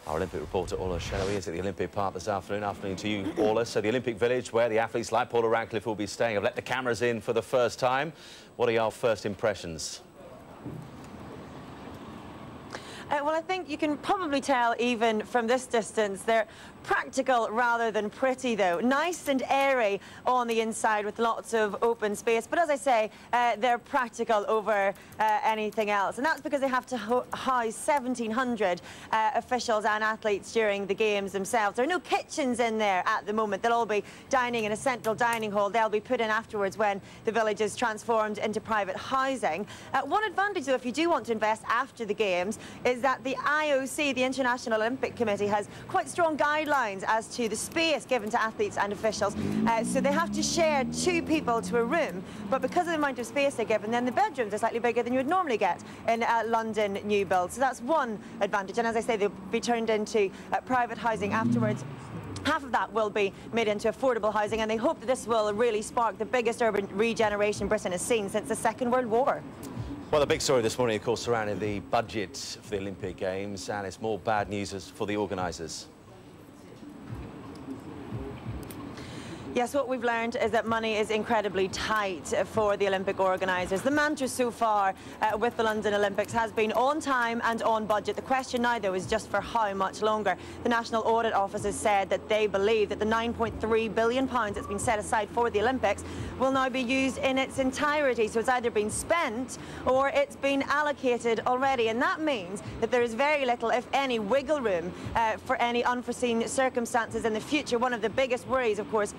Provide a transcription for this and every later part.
Our Olympic reporter Orla Shenoy is at the Olympic Park this afternoon. Afternoon to you, Orla. So the Olympic Village, where the athletes like Paula Radcliffe will be staying, have let the cameras in for the first time. What are your first impressions? Well, I think you can probably tell even from this distance they're practical rather than pretty, though. Nice and airy on the inside with lots of open space. But as I say, they're practical over anything else. And that's because they have to house 1,700 officials and athletes during the games themselves. There are no kitchens in there at the moment. They'll all be dining in a central dining hall. They'll be put in afterwards when the village is transformed into private housing. One advantage, though, if you do want to invest after the games, is that the IOC, the International Olympic Committee, has quite strong guidelines as to the space given to athletes and officials. So they have to share 2 people to a room, but because of the amount of space they're given, then the bedrooms are slightly bigger than you would normally get in a London new build. So that's one advantage, and as I say, they'll be turned into private housing afterwards. Half of that will be made into affordable housing, and they hope that this will really spark the biggest urban regeneration Britain has seen since the Second World War. Well, the big story this morning, of course, surrounding the budget for the Olympic Games, and it's more bad news for the organisers. Yes, what we've learned is that money is incredibly tight for the Olympic organisers. The mantra so far with the London Olympics has been on time and on budget. The question now, though, is just for how much longer. The National Audit Office has said that they believe that the £9.3 billion that's been set aside for the Olympics will now be used in its entirety. So it's either been spent or it's been allocated already. And that means that there is very little, if any, wiggle room for any unforeseen circumstances in the future. One of the biggest worries, of course,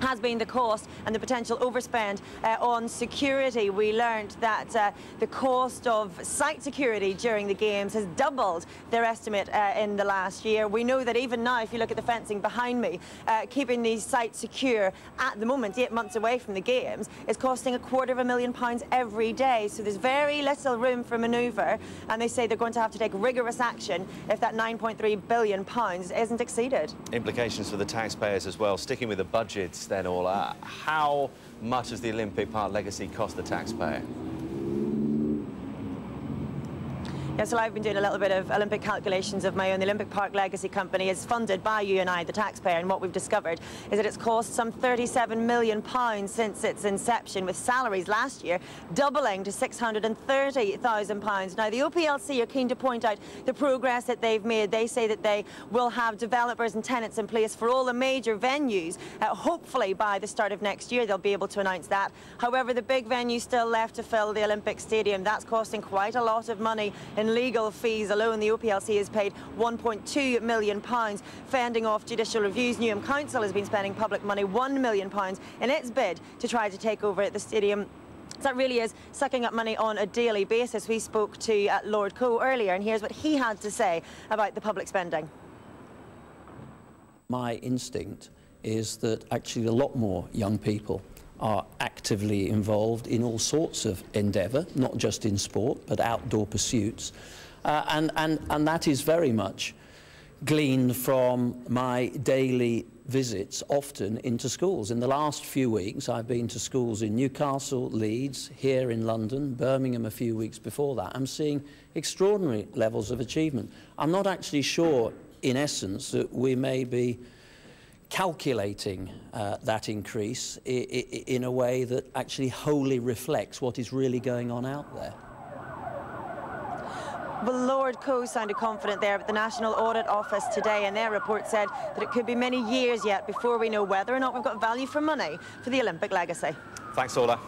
has been the cost and the potential overspend on security. We learned that the cost of site security during the Games has doubled their estimate in the last year. We know that even now, if you look at the fencing behind me, keeping these sites secure at the moment, 8 months away from the Games, is costing £250,000 every day. So there's very little room for manoeuvre, and they say they're going to have to take rigorous action if that £9.3 billion isn't exceeded. Implications for the taxpayers as well. Sticking with the budgets then, Orla, how much does the Olympic Park legacy cost the taxpayer? Yes, well, I've been doing a little bit of Olympic calculations of my own. The Olympic Park Legacy Company is funded by you and I, the taxpayer, and what we've discovered is that it's cost some £37 million since its inception, with salaries last year doubling to £630,000. Now, the OPLC are keen to point out the progress that they've made. They say that they will have developers and tenants in place for all the major venues. Hopefully, by the start of next year, they'll be able to announce that. However, the big venue still left to fill, the Olympic Stadium, that's costing quite a lot of money in legal fees alone. The OPLC has paid £1.2 million fending off judicial reviews. Newham Council has been spending public money £1 million in its bid to try to take over the stadium. So that really is sucking up money on a daily basis. We spoke to Lord Coe earlier, and here's what he had to say about the public spending. My instinct is that actually a lot more young people are actively involved in all sorts of endeavour, not just in sport, but outdoor pursuits. And that is very much gleaned from my daily visits, often into schools. In the last few weeks, I've been to schools in Newcastle, Leeds, here in London, Birmingham a few weeks before that. I'm seeing extraordinary levels of achievement. I'm not actually sure, in essence, that we may be calculating that increase in a way that actually wholly reflects what is really going on out there. Well, Lord Coe sounded confident there, but the National Audit Office today in their report said that it could be many years yet before we know whether or not we've got value for money for the Olympic legacy. Thanks, Orla.